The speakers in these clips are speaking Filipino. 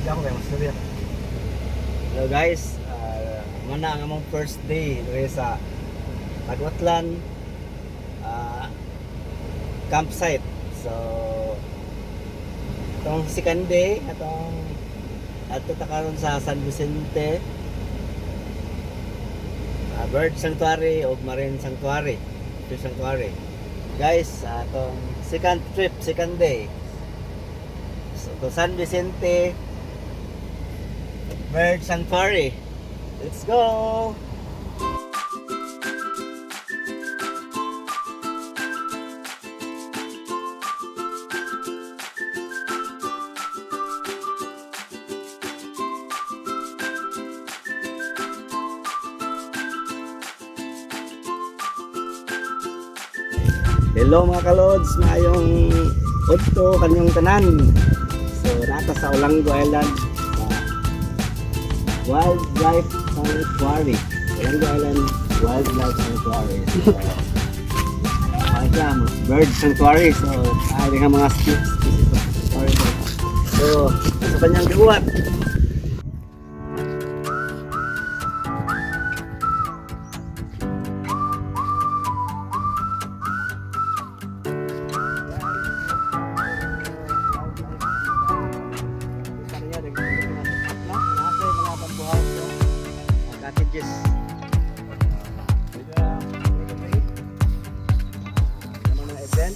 ako kay mas sabi. Hello guys, mana ang among first day dito sa Tagwatlan campsite. So itong second day atong adto ta karon sa San Vicente Bird Sanctuary o Marine Sanctuary, Fish Sanctuary. Guys, atong second trip, second day. So to San Vicente Bird Sanctuary. Let's go! Hello mga kalods, maayong udto kanyang tanan. So nata sa Olango Island Wildlife Sanctuary. Olango Island Wildlife Sanctuary. So bird sanctuary. So ay nga mga species of sanctuary. So sa kanyang gibuhat. Cottages. Mga event.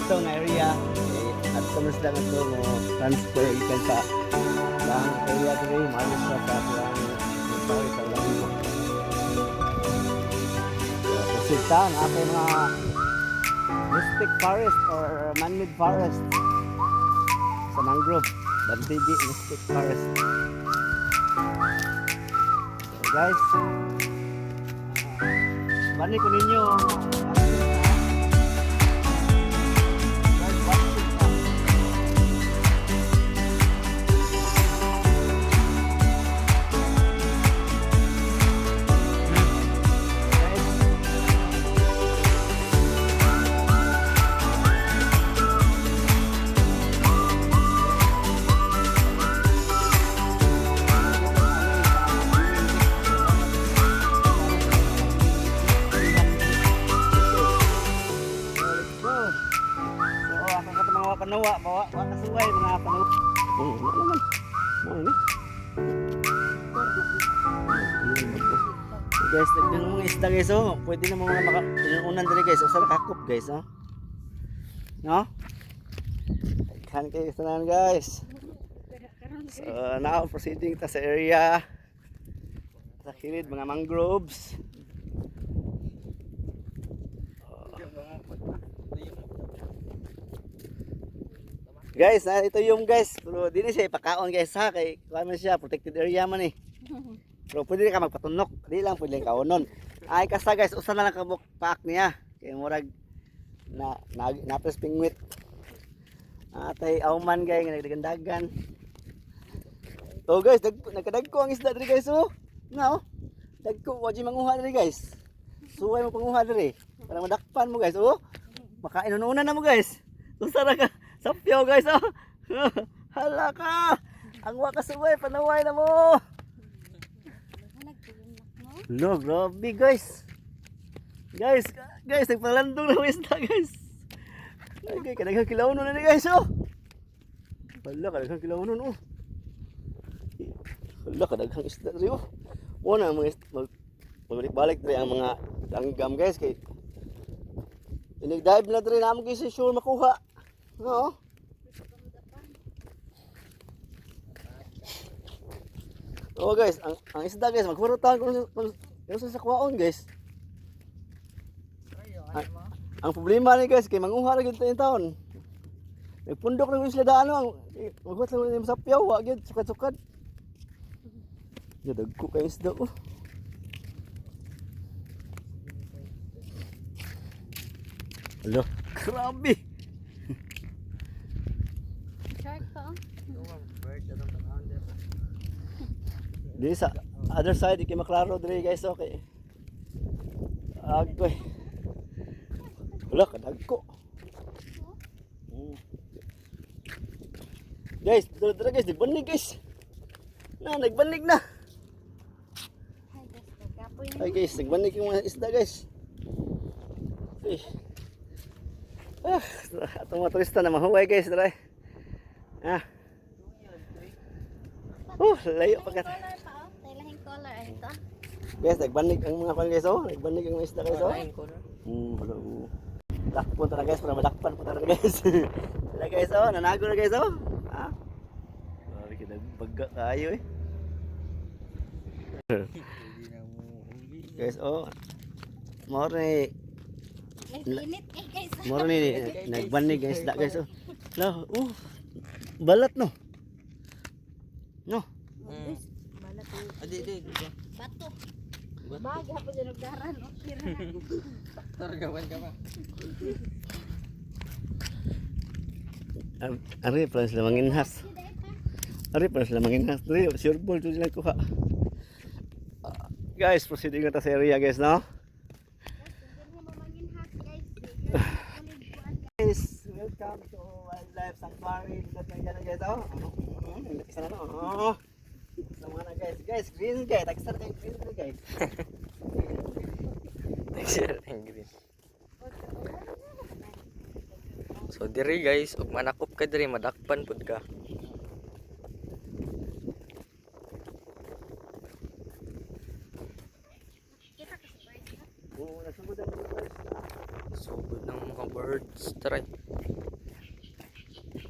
Dito nga area at sumas lang ito mo transfer ikan sa lang area dito malis na sa ang sorry sa lang ita ang aking mga mystic forest or man-made forest sa mangrove Bantigi mystic forest. So guys, balik ko ninyo panawa, bawa kasuway mga panawa. Naman. Guys, nagdang mga isda guys, oh. Pwede na mga unan dali guys. Usa nakakop guys, oh. No? Kan kayo sa guys. So, now proceeding ta sa area sa kilid mga mangroves. Guys, ito yung guys, pero di na siya ipakaon guys ha, kay kuha man siya, protected area man eh. Pero pwede ka magpatunok, di lang pwede kaunon. Ay kasa guys, usa na lang kabuk paak niya, kay murag napres pingwit. Atay auman guys, nagdagandagan. So guys, nagkadagko ang isda diri guys oh. Nga oh. Dagko wa di manguha diri guys. Suway mo panguha diri para madakpan mo guys oh. Makain una na mo guys. Usara ka. Sapyaw guys oh. Hala ka. Ang wakasuway panaway na mo. Lo, grabe guys. Guys, nagpalandong na isda guys. Okay, kadaghang kilaw nun na guys oh. Hala, kadaghang kilaw nun oh. Hala, kadaghang isda rin oh. Una magbalik-balik dre ang mga langgam guys kay dive na dre namo guys sure makuha. No. Oh guys, ang isda guys maghurutan kung sa kwaon guys. Ang problema ni guys kay manguha ra gyud tayong taon. Nagpundok na sila daan ang maghuot lang ni sapyaw wa gyud sukat-sukat. Dagko kay isda oh. Hello, grabe. Shark pa oh. Di sa other side iki maklaro diri guys okay. Agoy. Wala kadagko. Guys, dara guys, dibanig guys. Nagbanig na. Ay guys, nagbanig yung mga isda guys. Ay. Atong mga turista na mahuway guys, dara. Layo pa kat. Lahing color ay ito. Guys, nagbanig ang mga pan guys oh. Nagbanig ang mga isda guys oh. Hello. Dakpon tara guys, para madakpan po tara guys. Sila guys oh, nanago na guys oh. Kita bagak kayo eh. Guys oh. More Init eh guys. Moro ni nagbanig guys da guys oh. Lah, balat no. No. Balat. Adi. Bato. Baga po dyan nagdaran. Okay na. Targawan ka pa. Ari pa sila manginhas. Ari pa sila manginhas. Dili sure ball to sila kuha. Guys, proceeding na ta sa area guys no. Guys, welcome to Wildlife Sanctuary. Dito tayo guys oh. Isa na no. Sama na guys, green guys, tagsar kay green guys. Texture and green. So diri guys, ug manakop ka diri madakpan pud ka. Oh, nasugod ang guys. Sugod ng mga birds try.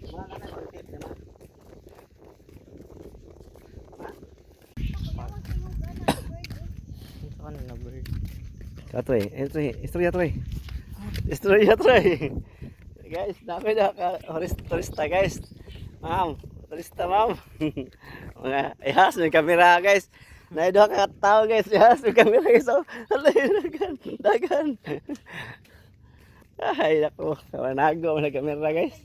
Mga kanay ko tip naman. Ano na bird? Katoy, istorya troy. Guys, dami na ka turista guys. Ma'am, turista ma'am. Mga ihas may kamera guys. Naido ka tao guys, ihas may kamera guys. Oh, dagan. Ay, nako, kawanago na kamera guys.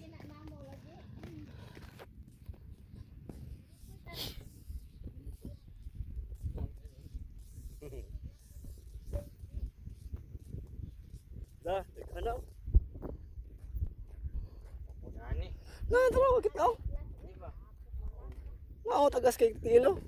Dah, ano? Gani. Tara, bakit ka? Tagas kay tilo.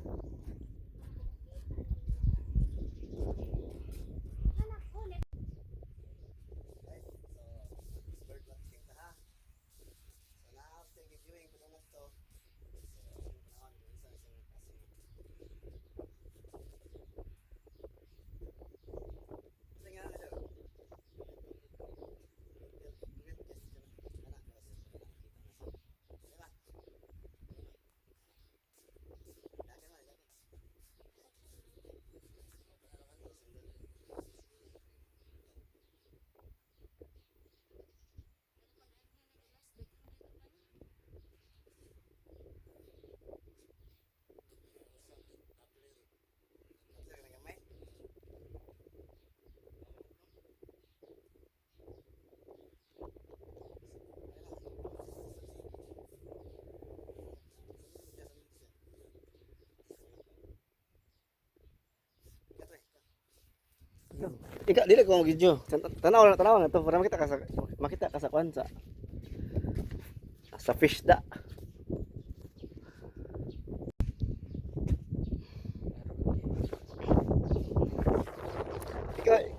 Ika dili ko mag-video. Tanaw na to para makita ka sa kwan sa fish da.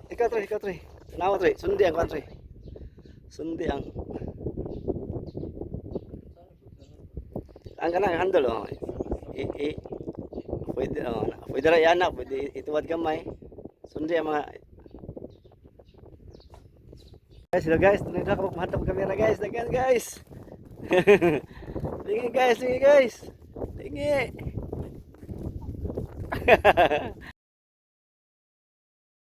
Ikaw tre. Tanaw tre, sundi ang kwan tre. Sundi ang kanang handle oh. Pwede, pwede ra yan na, pwede ituwad kamay. Sundi ang mga guys, hello guys, tunay na kapag mahantap kamera guys, dagan guys. Sige guys, sige guys. Sige.